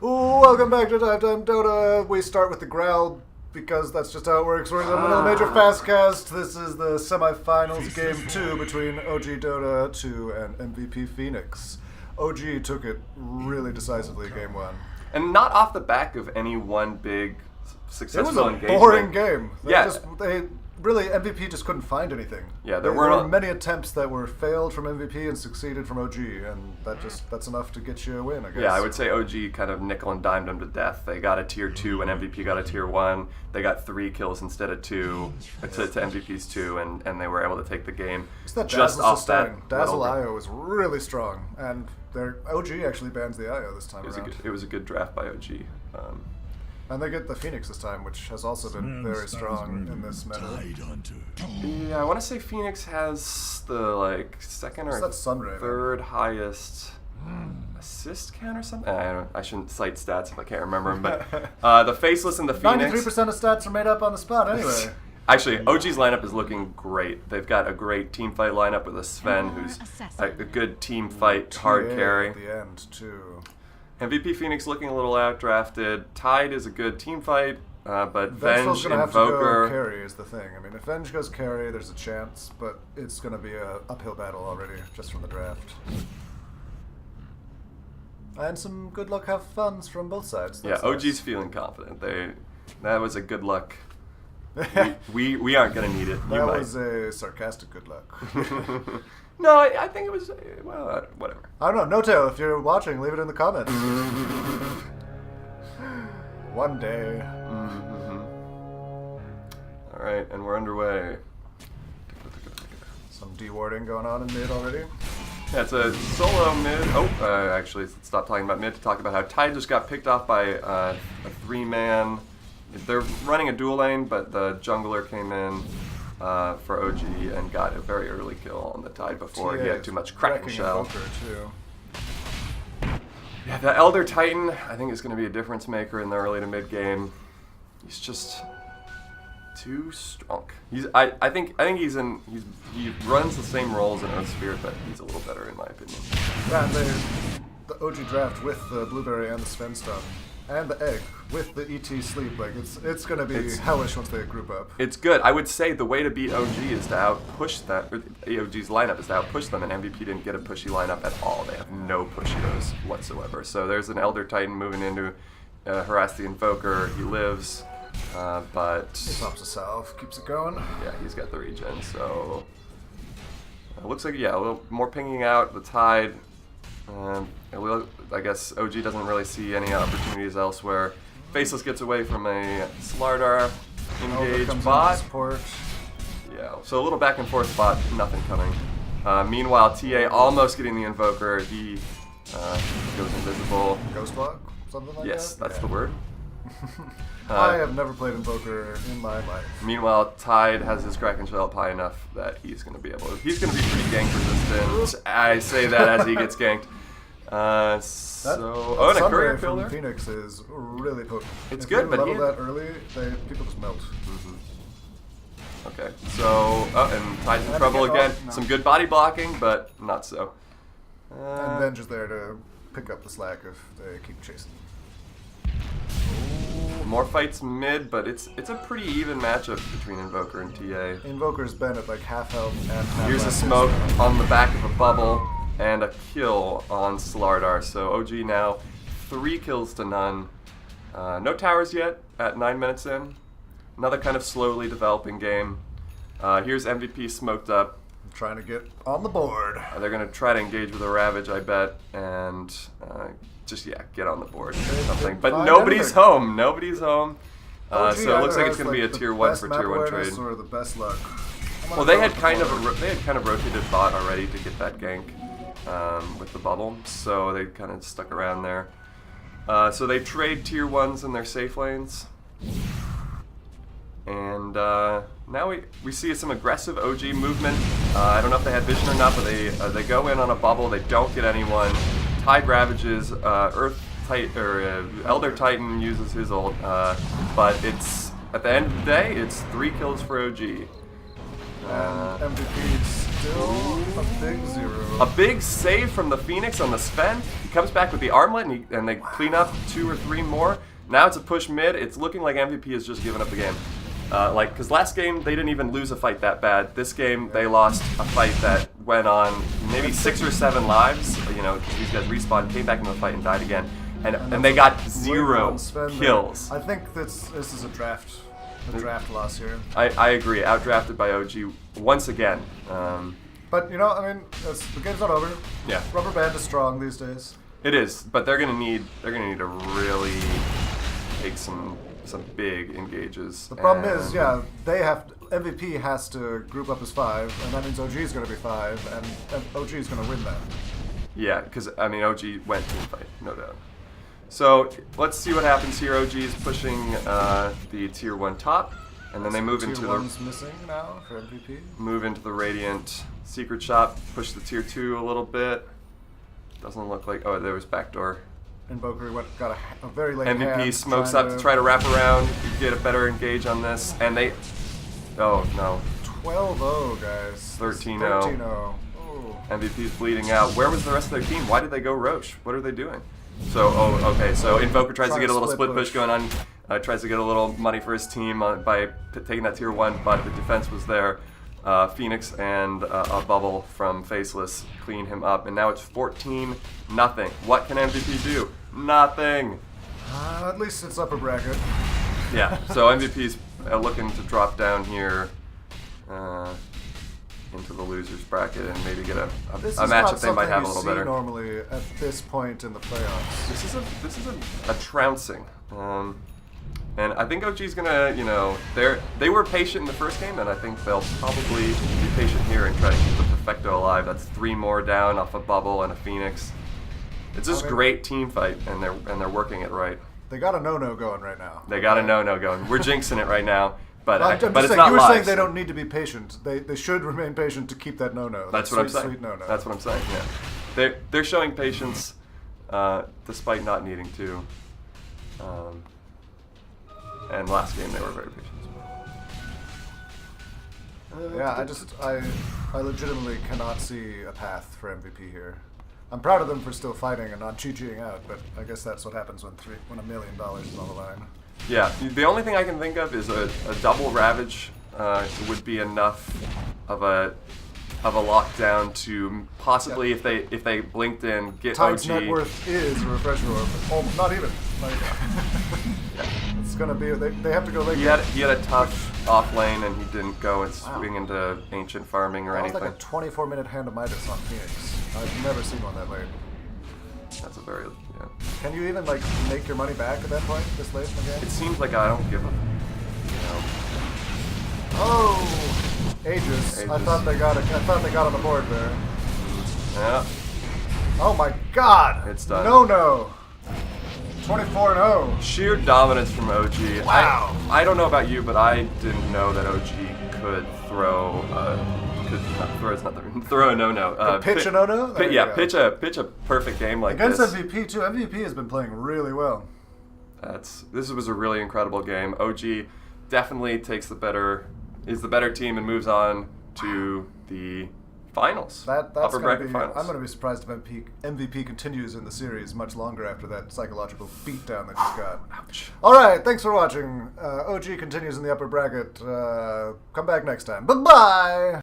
Welcome back to Time Dota. We start with the growl because that's just how it works. We're in the middle of Major Fastcast. This is the semifinals game 2 between OG Dota 2 and MVP Phoenix. OG took it really decisively game 1. And not off the back of any one big successful engagement. It was a boring game. They MVP just couldn't find anything. Yeah, there were many attempts that were failed from MVP and succeeded from OG, and that's enough to get you a win, I guess. Yeah, I would say OG kind of nickel and dimed them to death. They got a tier 2 when MVP got a tier 1. They got 3 kills instead of 2 to MVP's 2, and they were able to take the game just off that. Dazzle IO was really strong, and their OG actually bans the IO this time around. It was a good draft by OG. And they get the Phoenix this time, which has also been very strong in this meta. Yeah, I want to say Phoenix has the second or third highest assist count or something. I shouldn't cite stats if I can't remember them, but the Faceless and the Phoenix. 93% of stats are made up on the spot anyway. Actually, OG's lineup is looking great. They've got a great team fight lineup with a Sven, who's a good team fight hard carry. At the end too. MVP Phoenix looking a little outdrafted. Tide is a good team fight, but Venge's Venge gonna have Invoker. to go carry is the thing. I mean, if Venge goes carry, there's a chance, but it's going to be an uphill battle already just from the draft. And some good luck, have funs from both sides. That's OG's feeling confident. That was a good luck. we aren't going to need it. That was a sarcastic good luck. No, I think it was, whatever. I don't know. No-tail, if you're watching, leave it in the comments. One day. All right, and we're underway. Some dewarding going on in mid already. Yeah, it's a solo mid. Actually, let's stop talking about mid to talk about how Tide just got picked off by a 3-man. They're running a dual lane, but the jungler came in for OG and got a very early kill on the Tide before he had too much Kraken Shell. Yeah, the Elder Titan I think is going to be a difference maker in the early to mid game. He's just too strong. I think he runs the same roles in Earth Spirit, but he's a little better in my opinion. Yeah, the OG draft with the Blueberry and the Sven stuff. And the egg with the ET sleep, it's gonna be hellish once they group up. It's good. I would say the way to beat OG is to outpush that. OG's lineup is to outpush them, and MVP didn't get a pushy lineup at all. They have no pushios whatsoever. So there's an Elder Titan moving in to harass the Invoker. He lives, but he pops a salve, keeps it going. Yeah, he's got the regen. So it looks like a little more pinging out the Tide. I guess OG doesn't really see any opportunities elsewhere. Faceless gets away from a Slardar engage bot. Yeah, so a little back and forth bot, nothing coming. Meanwhile, TA almost getting the Invoker. He goes invisible. Ghost block? Something like that? Yes, that's the word. I have never played Invoker in my life. Meanwhile, Tide has his Kraken Shell up high enough that he's going to be pretty gank resistant. I say that as he gets ganked. And a courier kill there. Phoenix is really potent. It's good, but level that early, people just melt. Okay, so and Tide's in trouble again. No. Some good body blocking, but not so. And Venge is there to pick up the slack if they keep chasing. More fights mid, but it's a pretty even matchup between Invoker and TA. Invoker's been at half health and half. Here's a smoke on the back of a bubble and a kill on Slardar. So OG now 3 kills to none. No towers yet at 9 minutes in. Another kind of slowly developing game. Here's MVP smoked up. Trying to get on the board. They're going to try to engage with a Ravage, I bet, and get on the board or something. But nobody's home. Nobody's home. So it looks like it's going to be a tier 1 for tier 1 trade. Or the best luck. Well, they had kind of rotated bot already to get that gank with the bubble, so they kind of stuck around there. So they trade tier 1s in their safe lanes. And now we see some aggressive OG movement. I don't know if they had vision or not, but they go in on a bubble. They don't get anyone. Tide ravages. Elder Titan uses his ult, but it's at the end of the day, it's 3 kills for OG. And MVP still a big 0. A big save from the Phoenix on the spend. He comes back with the armlet, and they clean up 2 or 3 more. Now it's a push mid. It's looking like MVP has just given up the game. Because last game, they didn't even lose a fight that bad. This game, they lost a fight that went on maybe 6 or 7 lives. These guys respawned, came back into the fight, and died again. And they got 0 kills. I think this is a draft loss here. I agree. Outdrafted by OG once again. But the game's not over. Yeah. Rubber band is strong these days. It is, but they're gonna need to really take some big engages. The problem is, MVP has to group up as 5, and that means OG is going to be 5, and OG is going to win that. Yeah, because OG went to the fight, no doubt. So let's see what happens here. OG is pushing the tier 1 top, and then they move into Tier 1's missing now for MVP. Move into the Radiant secret shop, push the tier 2 a little bit. Doesn't look like there was backdoor. Invoker got a very late MVP hand smokes up to try to wrap around, get a better engage on this, and they. Oh no. 12-0, guys. 13-0. 13-0. Oh. MVP's bleeding out. Where was the rest of their team? Why did they go Roche? What are they doing? So, okay. So Invoker tries to get a little split push going on. Tries to get a little money for his team by taking that tier 1, but the defense was there. Phoenix and a bubble from Faceless clean him up, and now it's 14-0. What can MVP do? Nothing. At least it's upper bracket. Yeah. So MVP's looking to drop down here into the losers bracket and maybe get a matchup they might have a little better. Normally at this point in the playoffs. This is a trouncing. And I think OG's gonna, they were patient in the first game, and I think they'll probably be patient here and try to keep the Perfecto alive. That's 3 more down off a bubble and a Phoenix. It's just great team fight, and they're working it right. They got a no-no going right now. They got a no-no going. We're jinxing it right now, but I'm it's saying, not you were live, saying they don't need to be patient. They should remain patient to keep that no-no. That's what I'm saying. Sweet no-no. That's what I'm saying. Yeah, they're showing patience despite not needing to. And last game they were very patient. I legitimately cannot see a path for MVP here. I'm proud of them for still fighting and not GGing out, but I guess that's what happens when $1 million is on the line. Yeah, the only thing I can think of is a double Ravage would be enough of a lockdown to possibly, if they blinked in, get Tide's OG. net worth is a refresher orb. Oh, not even. It's gonna be. They have to go late. He had a tough off lane, and he didn't go and swing into ancient farming or that was anything. like a 24-minute hand of Midas on Phoenix. I've never seen one that late. That's a very Can you even make your money back at that point this late in the game? It seems like I don't give a. Oh, ages. I thought they got it. I thought they got on the board there. Yeah. Oh my God! It's done. No. 24-0. Sheer dominance from OG. Wow. I don't know about you, but I didn't know that OG could throw. Throw a no-no. Pitch a no-no. Pitch a perfect game like against this. MVP too. MVP has been playing really well. This was a really incredible game. OG definitely is the better team and moves on to the finals. That's upper bracket finals. I'm going to be surprised if MVP continues in the series much longer after that psychological beatdown that he's got. Ouch. All right, thanks for watching. OG continues in the upper bracket. Come back next time. Bye-bye.